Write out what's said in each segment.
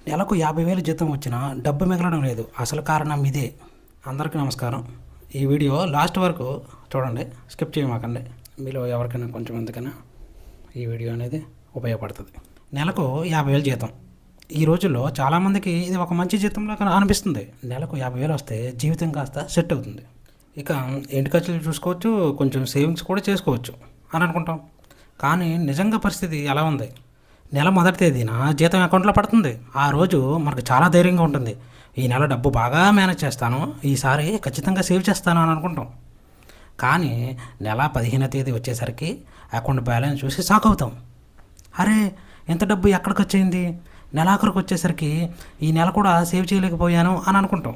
నెలకు 50,000 జీతం వచ్చినా డబ్బు మిగలడం లేదు. అసలు కారణం ఇదే. అందరికీ నమస్కారం. ఈ వీడియో లాస్ట్ వరకు చూడండి, స్కిప్ చేయమాకండి. మీలో ఎవరికైనా కొంచెం ఎందుకైనా ఈ వీడియో అనేది ఉపయోగపడుతుంది. నెలకు 50,000 జీతం. ఈ రోజుల్లో చాలామందికి ఇది ఒక మంచి జీతంలా అనిపిస్తుంది. నెలకు 50,000 వస్తే జీవితం కాస్త సెట్ అవుతుంది. ఇక ఇంటి ఖర్చులు చూసుకోవచ్చు, కొంచెం సేవింగ్స్ కూడా చేసుకోవచ్చు అని అనుకుంటాం. కానీ నిజంగా పరిస్థితి ఎలా ఉంది? నెల మొదటి తేదీన జీతం అకౌంట్లో పడుతుంది. ఆ రోజు మనకు చాలా ధైర్యంగా ఉంటుంది. ఈ నెల డబ్బు బాగా మేనేజ్ చేస్తాను, ఈసారి ఖచ్చితంగా సేవ్ చేస్తాను అని అనుకుంటాం. కానీ నెల 15వ తేదీ వచ్చేసరికి అకౌంట్ బ్యాలెన్స్ చూసి షాక్ అవుతాం. అరే, ఎంత డబ్బు ఎక్కడికి వచ్చింది? నెలాఖరికి వచ్చేసరికి ఈ నెల కూడా సేవ్ చేయలేకపోయాను అని అనుకుంటాం.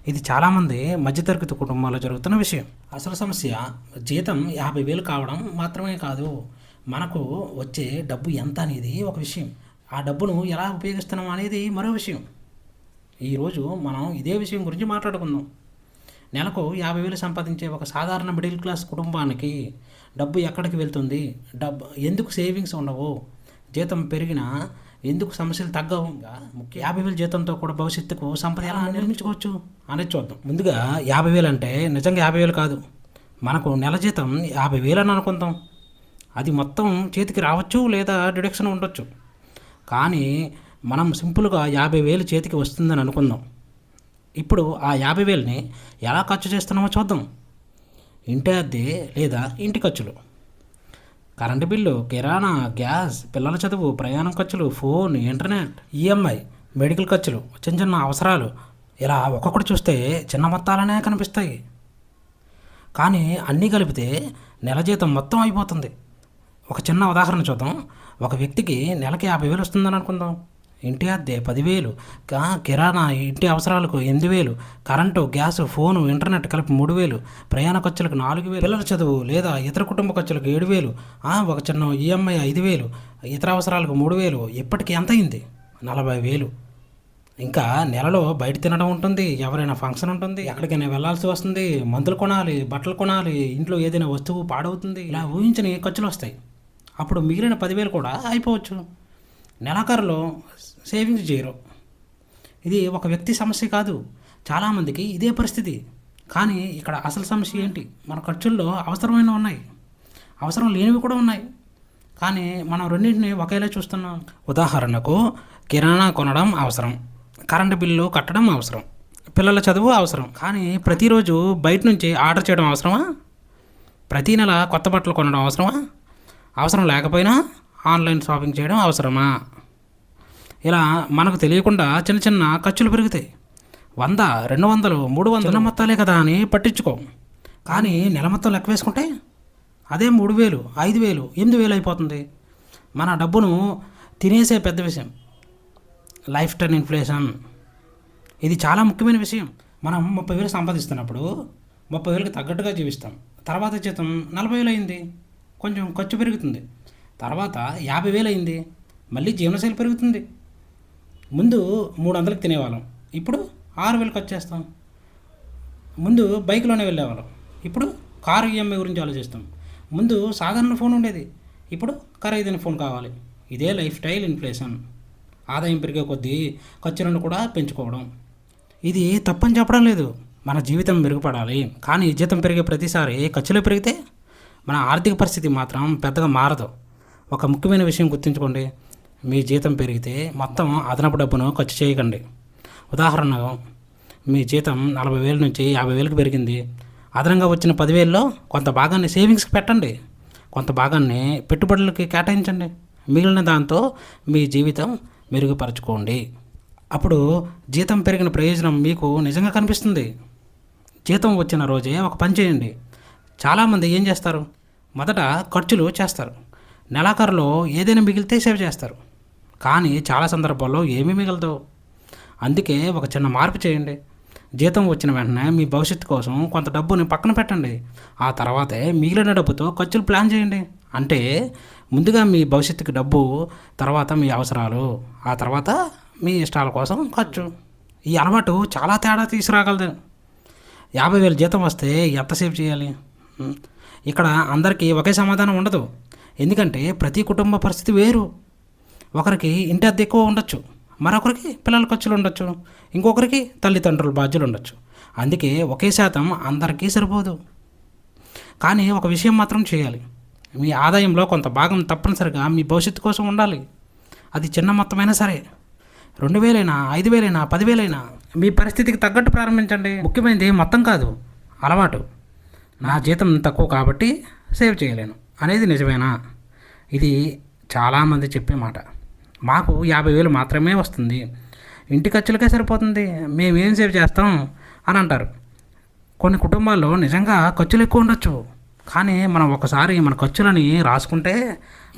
ఇది చాలామంది మధ్యతరగతి కుటుంబాల్లో జరుగుతున్న విషయం. అసలు సమస్య జీతం 50,000 కావడం మాత్రమే కాదు, మనకు వచ్చే డబ్బు ఎంత అనేది ఒక విషయం, ఆ డబ్బును ఎలా ఉపయోగిస్తున్నాం అనేది మరో విషయం. ఈరోజు మనం ఇదే విషయం గురించి మాట్లాడుకుందాం. నెలకు 50,000 సంపాదించే ఒక సాధారణ మిడిల్ క్లాస్ కుటుంబానికి డబ్బు ఎక్కడికి వెళ్తుంది, డబ్బు ఎందుకు సేవింగ్స్ ఉండవు, జీతం పెరిగినా ఎందుకు సమస్యలు తగ్గవు, ముఖ్య 50,000 జీతంతో కూడా భవిష్యత్తుకు సంపద ఎలా నిర్మించుకోవచ్చు అనేది చూద్దాం. ముందుగా 50,000 అంటే నిజంగా 50,000 కాదు, మనకు నెల జీతం 50,000 అని అనుకుందాం. అది మొత్తం చేతికి రావచ్చు లేదా డిడక్షన్ ఉండొచ్చు. కానీ మనం సింపుల్గా 50,000 చేతికి వస్తుందని అనుకుందాం. ఇప్పుడు ఆ 50,000ని ఎలా ఖర్చు చేస్తున్నామో చూద్దాం. ఇంటి అద్దె లేదా ఇంటి ఖర్చులు, కరెంటు బిల్లు, కిరాణా, గ్యాస్, పిల్లల చదువు, ప్రయాణం ఖర్చులు, ఫోన్, ఇంటర్నెట్, ఈఎంఐ, మెడికల్ ఖర్చులు, చిన్న చిన్న అవసరాలు, ఇలా ఒక్కొక్కటి చూస్తే చిన్న మొత్తాలనే కనిపిస్తాయి. కానీ అన్నీ కలిపితే నెల జీతం మొత్తం అయిపోతుంది. ఒక చిన్న ఉదాహరణ చూద్దాం. ఒక వ్యక్తికి నెలకి 50,000 వస్తుందని అనుకుందాం. ఇంటి అద్దె 10,000, కిరాణా, ఇంటి అవసరాలకు 8,000, కరెంటు, గ్యాస్, ఫోను, ఇంటర్నెట్ కలిపి 3,000, ప్రయాణ ఖర్చులకు 4,000, పిల్లల చదువు లేదా ఇతర కుటుంబ ఖర్చులకు 7,000, ఒక చిన్న ఈఎంఐ 5,000, ఇతర అవసరాలకు 3,000. ఇప్పటికి ఎంత అయింది? 40,000. ఇంకా నెలలో బయట తినడం ఉంటుంది, ఎవరైనా ఫంక్షన్ ఉంటుంది, ఎక్కడికైనా వెళ్లాల్సి వస్తుంది, మందులు కొనాలి, బట్టలు కొనాలి, ఇంట్లో ఏదైనా వస్తువు పాడవుతుంది, ఇలా ఊహించని ఖర్చులు వస్తాయి. అప్పుడు మిగిలిన 10,000 కూడా అయిపోవచ్చు. నెలాఖరులో సేవింగ్స్ జీరో. ఇది ఒక వ్యక్తి సమస్య కాదు, చాలామందికి ఇదే పరిస్థితి. కానీ ఇక్కడ అసలు సమస్య ఏంటి? మన ఖర్చుల్లో అవసరమైనవి ఉన్నాయి, అవసరం లేనివి కూడా ఉన్నాయి. కానీ మనం రెండింటిని ఒకేలా చూస్తున్నాం. ఉదాహరణకు కిరాణా కొనడం అవసరం, కరెంటు బిల్లు కట్టడం అవసరం, పిల్లల చదువు అవసరం. కానీ ప్రతిరోజు బయట నుంచి ఆర్డర్ చేయడం అవసరమా? ప్రతీ నెల కొత్త బట్టలు కొనడం అవసరమా? అవసరం లేకపోయినా ఆన్లైన్ షాపింగ్ చేయడం అవసరమా? ఇలా మనకు తెలియకుండా చిన్న చిన్న ఖర్చులు పెరుగుతాయి. 100, 200, 300 మొత్తాలే కదా అని పట్టించుకో. కానీ నెల మొత్తం లెక్క వేసుకుంటే అదే 3,000, 5,000, 8,000 అయిపోతుంది. మన డబ్బును తినేసే పెద్ద విషయం లైఫ్ స్టైల్ ఇన్ఫ్లేషన్. ఇది చాలా ముఖ్యమైన విషయం. మనం 30,000 సంపాదిస్తున్నప్పుడు 30,000కి తగ్గట్టుగా జీవిస్తాం. తర్వాత జీతం 40,000 అయింది, కొంచెం ఖర్చు పెరుగుతుంది. తర్వాత 50,000 అయింది, మళ్ళీ జీవనశైలి పెరుగుతుంది. ముందు 300కి తినేవాళ్ళం, ఇప్పుడు 6,000 ఖర్చు చేస్తాం. ముందు బైక్లోనే వెళ్ళేవాళ్ళం, ఇప్పుడు కారు ఈఎంఐ గురించి ఆలోచిస్తాం. ముందు సాధారణ ఫోన్ ఉండేది, ఇప్పుడు ఖరీదైన ఫోన్ కావాలి. ఇదే లైఫ్ స్టైల్ ఇన్ఫ్లేషన్. ఆదాయం పెరిగే కొద్దీ ఖర్చులను కూడా పెంచుకోవడం. ఇది తప్పని చెప్పడం లేదు, మన జీవితం మెరుగుపడాలి. కానీ జీతం పెరిగే ప్రతిసారి ఖర్చులు పెరిగితే మన ఆర్థిక పరిస్థితి మాత్రం పెద్దగా మారదు. ఒక ముఖ్యమైన విషయం గుర్తుంచుకోండి, మీ జీతం పెరిగితే మొత్తం అదనపు డబ్బును ఖర్చు చేయకండి. ఉదాహరణకు మీ జీతం 40,000 నుంచి 50,000కి పెరిగింది. అదనంగా వచ్చిన 10,000లో కొంత భాగాన్ని సేవింగ్స్కి పెట్టండి, కొంత భాగాన్ని పెట్టుబడులకి కేటాయించండి. మిగిలిన దాంతో మీ జీవితం మెరుగుపరచుకోండి. అప్పుడు జీతం పెరిగిన ప్రయోజనం మీకు నిజంగా కనిపిస్తుంది. జీతం వచ్చిన రోజే ఒక పని చేయండి. చాలామంది ఏం చేస్తారు? మొదట ఖర్చులు చేస్తారు, నెలాఖరులో ఏదైనా మిగిలితే సేవ్ చేస్తారు. కానీ చాలా సందర్భాల్లో ఏమీ మిగలదు. అందుకే ఒక చిన్న మార్పు చేయండి. జీతం వచ్చిన వెంటనే మీ భవిష్యత్తు కోసం కొంత డబ్బుని పక్కన పెట్టండి. ఆ తర్వాతే మిగిలిన డబ్బుతో ఖర్చులు ప్లాన్ చేయండి. అంటే ముందుగా మీ భవిష్యత్తుకి డబ్బు, తర్వాత మీ అవసరాలు, ఆ తర్వాత మీ ఇష్టాల కోసం ఖర్చు. ఈ అలవాటు చాలా తేడా తీసుకురాగలదు. 50,000 జీతం వస్తే ఎంత సేవ్ చేయాలి? ఇక్కడ అందరికీ ఒకే సమాధానం ఉండదు, ఎందుకంటే ప్రతి కుటుంబ పరిస్థితి వేరు. ఒకరికి ఇంటి అద్దె ఎక్కువ ఉండొచ్చు, మరొకరికి పిల్లల ఖర్చులు ఉండొచ్చు, ఇంకొకరికి తల్లిదండ్రుల బాధ్యులు ఉండొచ్చు. అందుకే ఒకే శాతం అందరికీ సరిపోదు. కానీ ఒక విషయం మాత్రం చేయాలి, మీ ఆదాయంలో కొంత భాగం తప్పనిసరిగా మీ భవిష్యత్తు కోసం ఉండాలి. అది చిన్న మొత్తమైనా సరే, 2,000 అయినా 5,000 అయినా 10,000 అయినా మీ పరిస్థితికి తగ్గట్టు ప్రారంభించండి. ముఖ్యమైనది మొత్తం కాదు, అలవాటు. నా జీతం తక్కువ కాబట్టి సేవ్ చేయలేను అనేది నిజమేనా? ఇది చాలామంది చెప్పే మాట. మాకు 50,000 మాత్రమే వస్తుంది, ఇంటి ఖర్చులకే సరిపోతుంది, మేమేం సేవ్ చేస్తాం అని అంటారు. కొన్ని కుటుంబాల్లో నిజంగా ఖర్చులు ఎక్కువ ఉండొచ్చు, కానీ మనం ఒకసారి మన ఖర్చులని రాసుకుంటే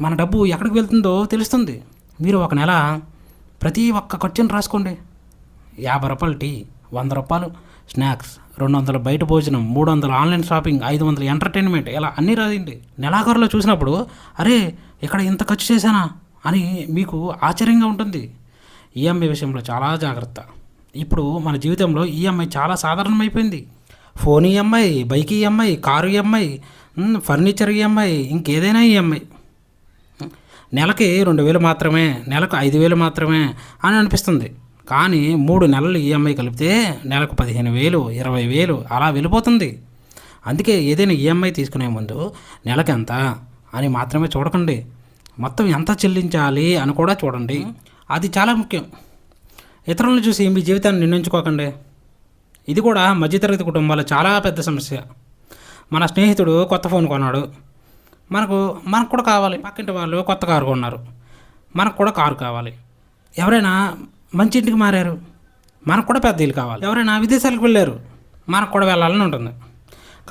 మన డబ్బు ఎక్కడికి వెళ్తుందో తెలుస్తుంది. మీరు ఒక నెల ప్రతి ఒక్క ఖర్చుని రాసుకోండి. 50 రూపాయలు టీ, 100 రూపాయలు స్నాక్స్, 200 బయట భోజనం, 300 ఆన్లైన్ షాపింగ్, 500 ఎంటర్టైన్మెంట్, ఇలా అన్నీ రాయండి. నెలాఖరులో చూసినప్పుడు అరే ఇక్కడ ఇంత ఖర్చు చేశానా అని మీకు ఆశ్చర్యంగా ఉంటుంది. ఈఎంఐ విషయంలో చాలా జాగ్రత్త. ఇప్పుడు మన జీవితంలో ఈఎంఐ చాలా సాధారణమైపోయింది. Phone EMI, bike EMI, car EMI, furniture EMI, ఇంకేదైనా ఈఎంఐ. నెలకి 2,000 మాత్రమే, నెలకు 5,000 మాత్రమే అని అనిపిస్తుంది. కానీ 3 నెలలు ఈఎంఐ కలిపితే నెలకు 15,000, 20,000 అలా వెళ్ళిపోతుంది. అందుకే ఏదైనా ఈఎంఐ తీసుకునే ముందు నెలకు ఎంత అని మాత్రమే చూడకండి, మొత్తం ఎంత చెల్లించాలి అని కూడా చూడండి. అది చాలా ముఖ్యం. ఇతరులను చూసి మీ జీవితాన్ని నిర్ణయించుకోకండి. ఇది కూడా మధ్యతరగతి కుటుంబాల చాలా పెద్ద సమస్య. మన స్నేహితుడు కొత్త ఫోన్ కొన్నాడు, మనకు కూడా కావాలి. పక్కింటి వాళ్ళు కొత్త కారు కొన్నారు, మనకు కూడా కారు కావాలి. ఎవరైనా మంచి ఇంటికి మారారు, మనకు కూడా పెద్ద ఇల్లు కావాలి. ఎవరైనా విదేశాలకు వెళ్ళారు, మనకు కూడా వెళ్ళాలని ఉంటుంది.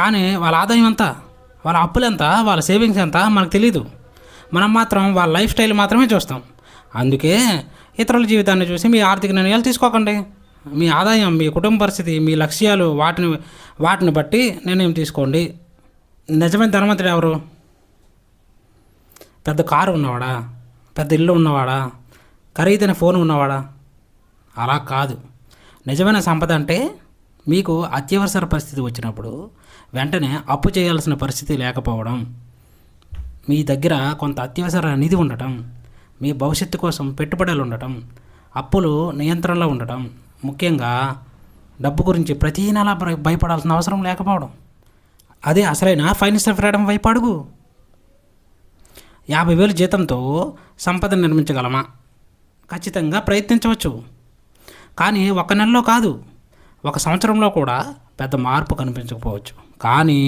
కానీ వాళ్ళ ఆదాయం ఎంత, వాళ్ళ అప్పులు ఎంత, వాళ్ళ సేవింగ్స్ ఎంత మనకు తెలియదు. మనం మాత్రం వాళ్ళ లైఫ్ స్టైల్ మాత్రమే చూస్తాం. అందుకే ఇతరుల జీవితాన్ని చూసి మీ ఆర్థిక నిర్ణయాలు తీసుకోకండి. మీ ఆదాయం, మీ కుటుంబ పరిస్థితి, మీ లక్ష్యాలు, వాటిని బట్టి నిర్ణయం తీసుకోండి. నిజమైన ధనవంతుడు ఎవరు? పెద్ద కారు ఉన్నవాడా, పెద్ద ఇల్లు ఉన్నవాడా, ఖరీదైన ఫోన్ ఉన్నవాడా? అలా కాదు. నిజమైన సంపద అంటే మీకు అత్యవసర పరిస్థితి వచ్చినప్పుడు వెంటనే అప్పు చేయాల్సిన పరిస్థితి లేకపోవడం, మీ దగ్గర కొంత అత్యవసర నిధి ఉండటం, మీ భవిష్యత్తు కోసం పెట్టుబడులు ఉండటం, అప్పులు నియంత్రణలో ఉండటం, ముఖ్యంగా డబ్బు గురించి ప్రతీ నెల భయపడాల్సిన అవసరం లేకపోవడం. అదే అసలైన ఫైనాన్షియల్ ఫ్రీడమ్ వైపు అడుగు. 50,000 జీతంతో సంపద నిర్మించగలమా? ఖచ్చితంగా ప్రయత్నించవచ్చు. కానీ ఒక నెలలో కాదు, ఒక సంవత్సరంలో కూడా పెద్ద మార్పు కనిపించకపోవచ్చు. కానీ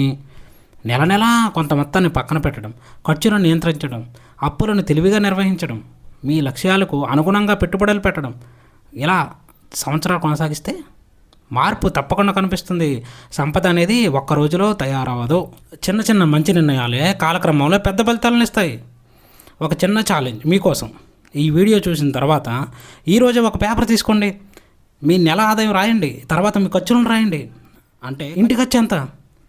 నెల నెల కొంత మొత్తాన్ని పక్కన పెట్టడం, ఖర్చులను నియంత్రించడం, అప్పులను తెలివిగా నిర్వహించడం, మీ లక్ష్యాలకు అనుగుణంగా పెట్టుబడులు పెట్టడం, ఇలా సంవత్సరాలు కొనసాగిస్తే మార్పు తప్పకుండా కనిపిస్తుంది. సంపద అనేది ఒక్క రోజులో తయారవ్వదు. చిన్న చిన్న మంచి నిర్ణయాలే కాలక్రమంలో పెద్ద ఫలితాలను ఇస్తాయి. ఒక చిన్న ఛాలెంజ్ మీకోసం. ఈ వీడియో చూసిన తర్వాత ఈరోజు ఒక పేపర్ తీసుకోండి, మీ నెల ఆదాయం రాయండి, తర్వాత మీ ఖర్చులను రాయండి. అంటే ఇంటి ఖర్చు ఎంత,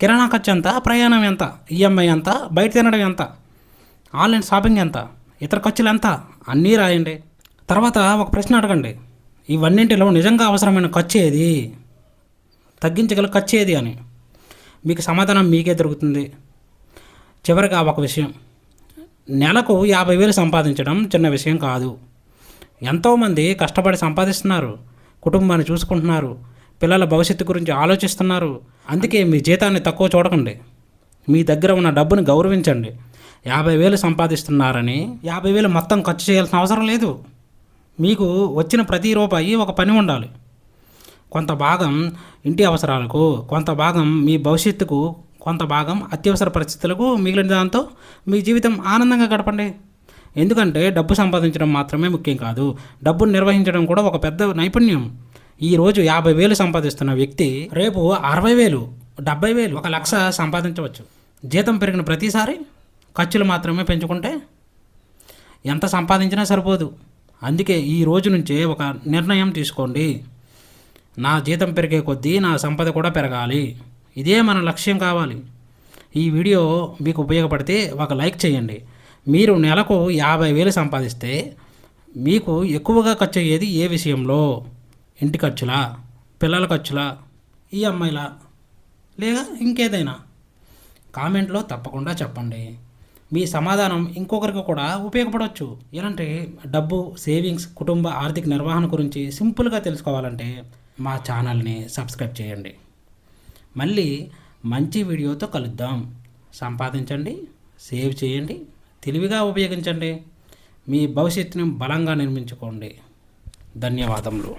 కిరాణా ఖర్చు ఎంత, ప్రయాణం ఎంత, ఈఎంఐ ఎంత, బయట తినడం ఎంత, ఆన్లైన్ షాపింగ్ ఎంత, ఇతర ఖర్చులు ఎంత, అన్నీ రాయండి. తర్వాత ఒక ప్రశ్న అడగండి, ఇవన్నింటిలో నిజంగా అవసరమైన ఖర్చు ఏది, తగ్గించగల ఖర్చు ఏది అని. మీకు సమాధానం మీకే దొరుకుతుంది. చివరిగా ఒక విషయం, నెలకు 50,000 సంపాదించడం చిన్న విషయం కాదు. ఎంతోమంది కష్టపడి సంపాదిస్తున్నారు, కుటుంబాన్ని చూసుకుంటున్నారు, పిల్లల భవిష్యత్తు గురించి ఆలోచిస్తున్నారు. అందుకే మీ జీతాన్ని తక్కువ చూడకండి, మీ దగ్గర ఉన్న డబ్బుని గౌరవించండి. 50,000 సంపాదిస్తున్నారని 50,000 మొత్తం ఖర్చు చేయాల్సిన అవసరం లేదు. మీకు వచ్చిన ప్రతి రూపాయి ఒక పని ఉండాలి. కొంత భాగం ఇంటి అవసరాలకు, కొంత భాగం మీ భవిష్యత్తుకు, కొంత భాగం అత్యవసర పరిస్థితులకు, మిగిలిన దాంతో మీ జీవితం ఆనందంగా గడపండి. ఎందుకంటే డబ్బు సంపాదించడం మాత్రమే ముఖ్యం కాదు, డబ్బును నిర్వహించడం కూడా ఒక పెద్ద నైపుణ్యం. ఈరోజు 50,000 సంపాదిస్తున్న వ్యక్తి రేపు 60,000, 70,000, 1,00,000 సంపాదించవచ్చు. జీతం పెరిగిన ప్రతిసారి ఖర్చులు మాత్రమే పెంచుకుంటే ఎంత సంపాదించినా సరిపోదు. అందుకే ఈ రోజు నుంచే ఒక నిర్ణయం తీసుకోండి, నా జీతం పెరిగే కొద్దీ నా సంపద కూడా పెరగాలి. ఇదే మన లక్ష్యం కావాలి. ఈ వీడియో మీకు ఉపయోగపడితే ఒక లైక్ చేయండి. మీరు నెలకు 50,000 సంపాదిస్తే మీకు ఎక్కువగా ఖర్చు అయ్యేది ఏ విషయంలో? ఇంటి ఖర్చులా, పిల్లల ఖర్చులా, ఈఎంఐలా, లేదా ఇంకేదైనా? కామెంట్లో తప్పకుండా చెప్పండి. మీ సమాధానం ఇంకొకరికి కూడా ఉపయోగపడవచ్చు. ఎలాంటి డబ్బు, సేవింగ్స్, కుటుంబ ఆర్థిక నిర్వహణ గురించి సింపుల్గా తెలుసుకోవాలంటే మా ఛానల్ని సబ్స్క్రైబ్ చేయండి. మళ్ళీ మంచి వీడియోతో కలుద్దాం. సంపాదించండి, సేవ్ చేయండి, తెలివిగా ఉపయోగించండి, మీ భవిష్యత్తుని బలంగా నిర్మించుకోండి. ధన్యవాదములు.